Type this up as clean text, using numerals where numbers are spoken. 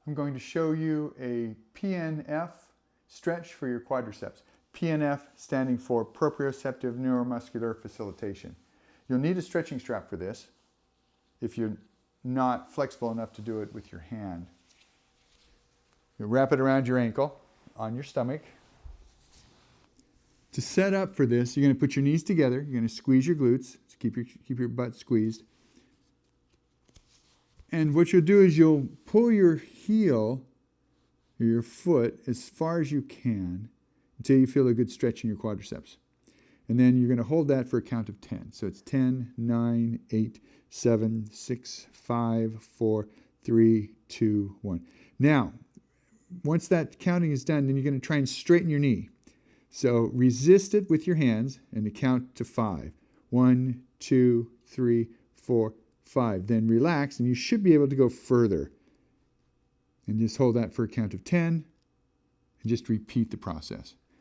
I'm going to show you a PNF stretch for your quadriceps. PNF standing for Proprioceptive Neuromuscular Facilitation. You'll need a stretching strap for this if you're not flexible enough to do it with your hand. You'll wrap it around your ankle on your stomach. To set up for this, you're going to put your knees together. You're going to squeeze your glutes. So keep your butt squeezed. And what you'll do is you'll pull your heel or your foot as far as you can until you feel a good stretch in your quadriceps. And then you're going to hold that for a count of 10. So it's 10, 9, 8, 7, 6, 5, 4, 3, 2, 1. Now, once that counting is done, then you're going to try and straighten your knee. So resist it with your hands and count to 5. 1, 2, 3, 4, 5. Then relax and you should be able to go further. And just hold that for a count of 10 and just repeat the process.